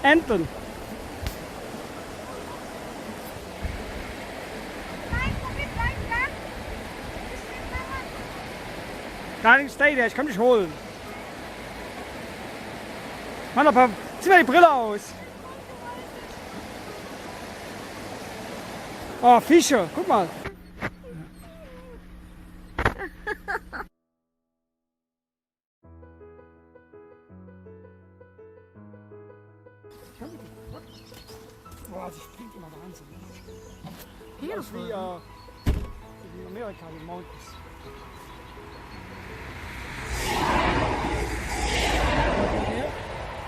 Enten. Darling, stay there, ich komm dich holen. Mann, aber zieh mal die Brille aus. Oh, Fische, guck mal. Boah, das springt immer wahnsinnig. Hier ist wie in Amerika, die Mountains.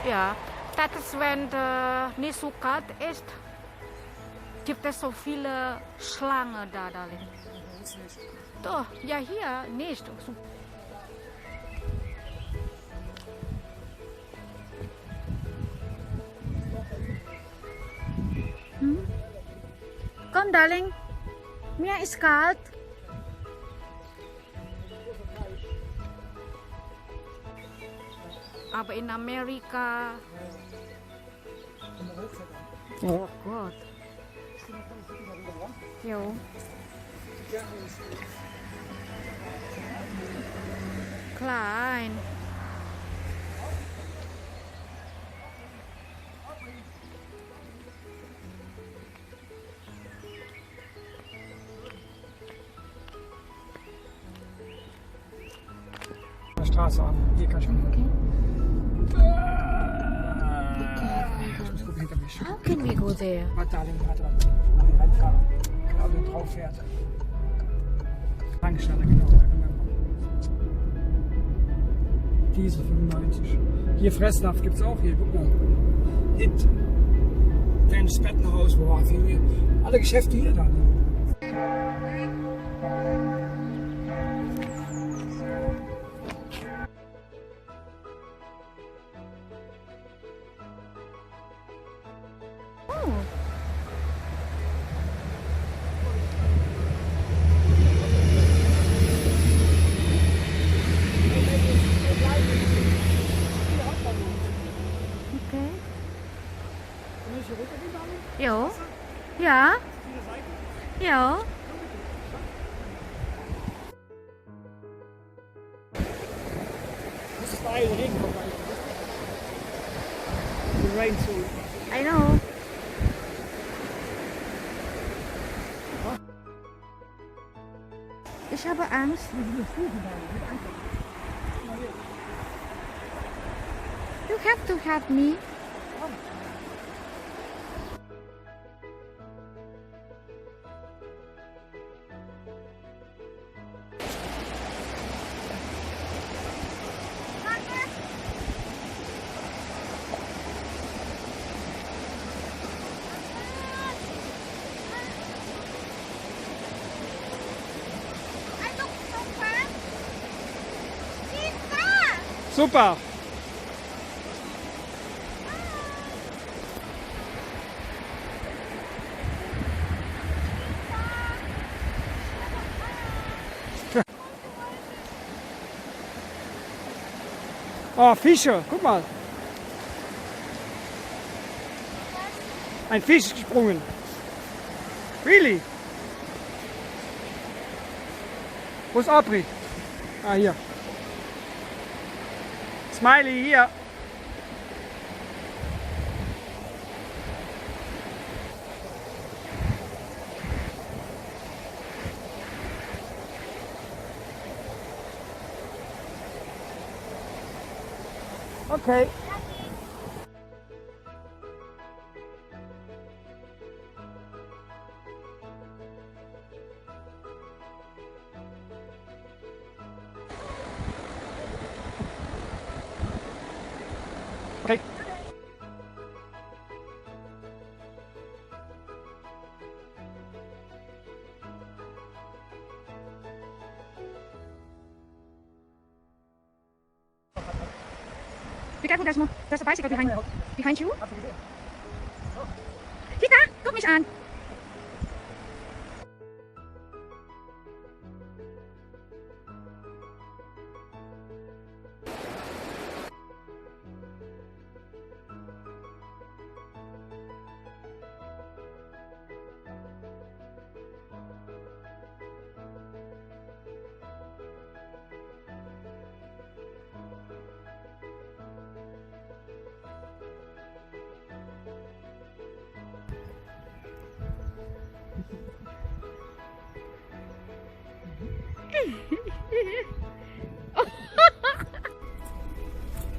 Ja, das ist, wenn nicht so kalt ist, gibt es so viele Schlangen da drin. Doch, ja hier nicht. Komm, Darling, mir ist kalt. Aber in Amerika... Oh Gott. Jo. Klein. Straße an. Hier kann ich mal. Okay. Ich muss gucken hinter mich. How can we go there? Warte, Darling, warte. Ein Rennfahrer. Genau, der drauf fährt. Tankstelle, genau. Diesel 95. Hier Fressnapf gibt es auch hier. Guck mal. Hit. Dennis Bettenhaus. Boah, alle Geschäfte hier dann. Okay. Jo. Ja. Jo. Das ist bei allen Regen vorbei. The rain soon. I know. Ich habe Angst. You have to help me. Super. Oh, Fische, guck mal. Ein Fisch ist gesprungen. Really? Wo ist Aubrey? Ah, hier. Smiley, hier. Okay. Okay. Be careful, there's a bicycle behind you. Tita, guck mich an.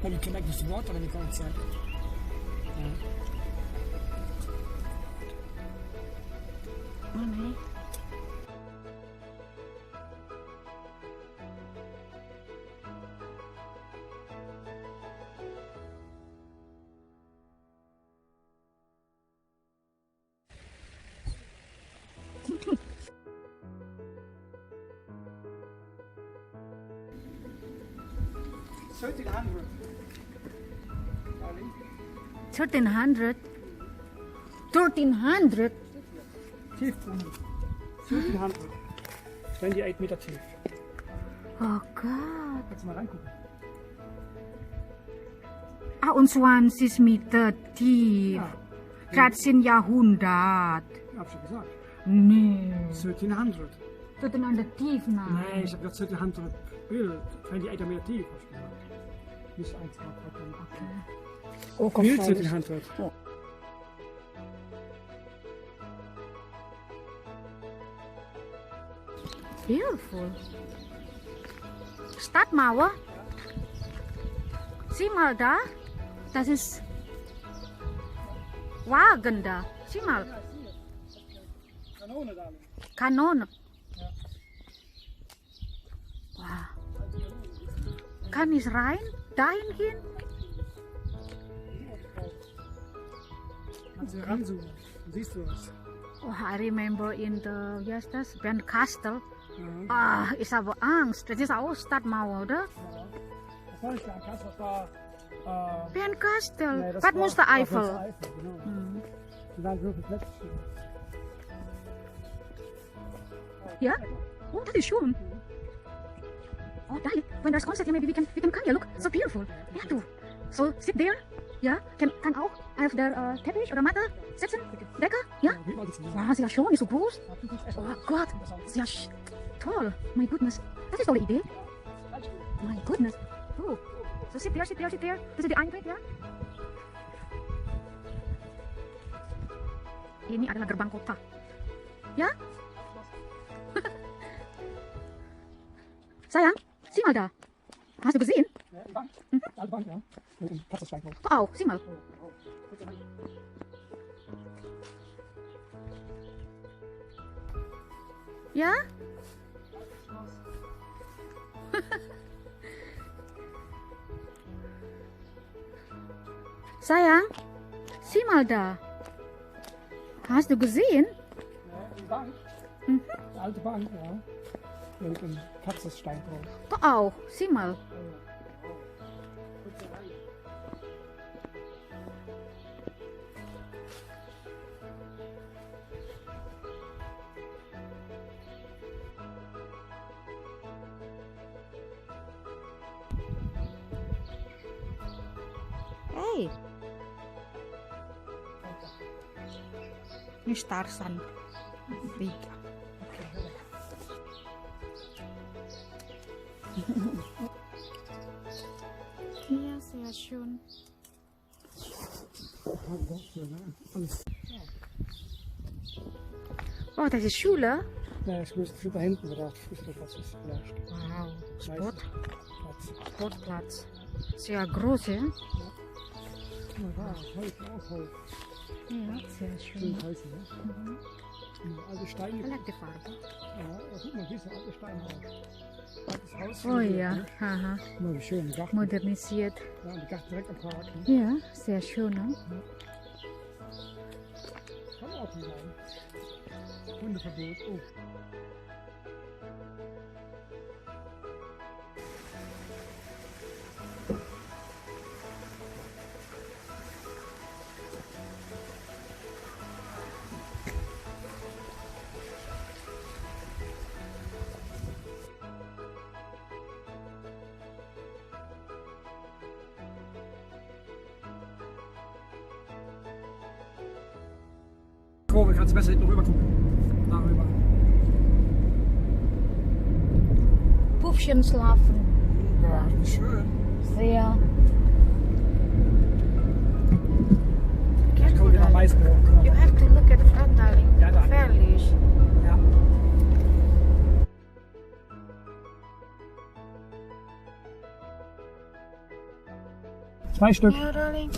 When you connect with the water, then you go inside. Mana? Darling. 1300. 1300. Tief 1300. 28 Meter tief. Oh Gott. Kannst du mal reingucken. Ah, und 20 Meter tief. Ja. 13 Jahrhundert. Hab schon gesagt. Nee. 1300. 1300 tief, nein. Nein, ich hab gesagt 1300 Bild. 28 Meter tief, hab ich gesagt. Nicht 1 Okay. Oh, Bild 1300. Beautiful. Stadtmauer. Sieh mal da. Das ist Wagen da. Sieh mal. Kanone, Darling. Kanone. Wow. Kann ich rein? Dahin gehen? Kannst du ranzoomen, dann siehst du was. Oh, I remember in the, wie heißt das? Band Castle. Ja. Ah, ich habe Angst. Das ist auch Stadtmauer, oder? Das war nicht der Kass, das war... Band Castle. nee, das Bad war- Muster war Eifel. Eifel, genau. Hm. Die waren wirklich letztes Ja? Oh, das ist schön. Oh, da, when there's concert, maybe we can come here. Look, so beautiful. Ja, du. So, sit there. Ja, kann auch auf der Teppich oder Matte sitzen. Decke. Ja. Wow, sehr schön, ist so groß. Oh Gott, sehr toll. My goodness. Das ist eine tolle Idee. My goodness. Oh. So, sit there, sit there, sit there. Das ist die Eintritt, ja? Ini adalah gerbang kota. Ja? Sayang, sieh mal da. Hast du gesehen? Ja, die Bank. Die alte Bank, ja. Mit dem Katzenstein drauf. Du auch, sieh mal. Ja? Sayang, sieh mal da. Hast du gesehen? Ja, die Bank. Mhm. Die alte Bank, ja. Mit dem Katzenstein drauf. Du auch, sieh mal. Hey. Ini Starsan. Tiga. Ja, sehr schön. Alles. Oh, das ist Schule. Ja, ich muss da hinten wieder Fußballplatz ist vielleicht. Wow. Platz. Sportplatz. Sehr groß, ja? Ja, Holz, auch Holz. Ja, sehr schön. Schön Holz, ne? Mhm. Alte Steine. Ich like die Farbe. Ja, guck mal, diese alte Steine. Altes Haus. Oh ja, haha. Guck mal, wie schön, Garten. Modernisiert. Ja, und die Garten direkt am Park. Ne? Ja, sehr schön, ne? Kann auch nicht sein. Hundeverbot. Oh. Kurve, kannst du besser hinten rüber gucken. Darüber. Puffchen schlafen. Ja, wie schön. Sehr. Ich komme wieder Maisburg. You have to look at the front, darling. Ja, darling. Fairly. Ja. 2 Stück. Yeah, darling.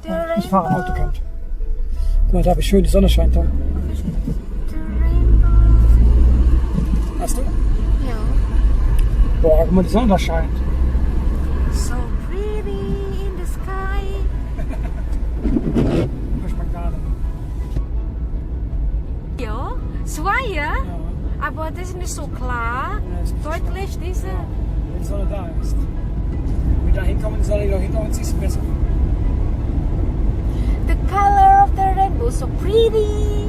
The Ich fahre ein rainbow. Autokant. Guck mal, da habe ich schön, die Sonne scheint da. The rainbow. Hast du? Ja. Boah, guck mal, die Sonne da scheint. So pretty in the sky. Ich mag gerade. Ja, zwaai hè? Ja, Aber het is niet zo klaar. ja, ist Deutlich diese. wenn die Sonne da ist. Wenn wir da hinkommen, die Sonne noch hinter uns ist besser. The color of the rainbow so pretty.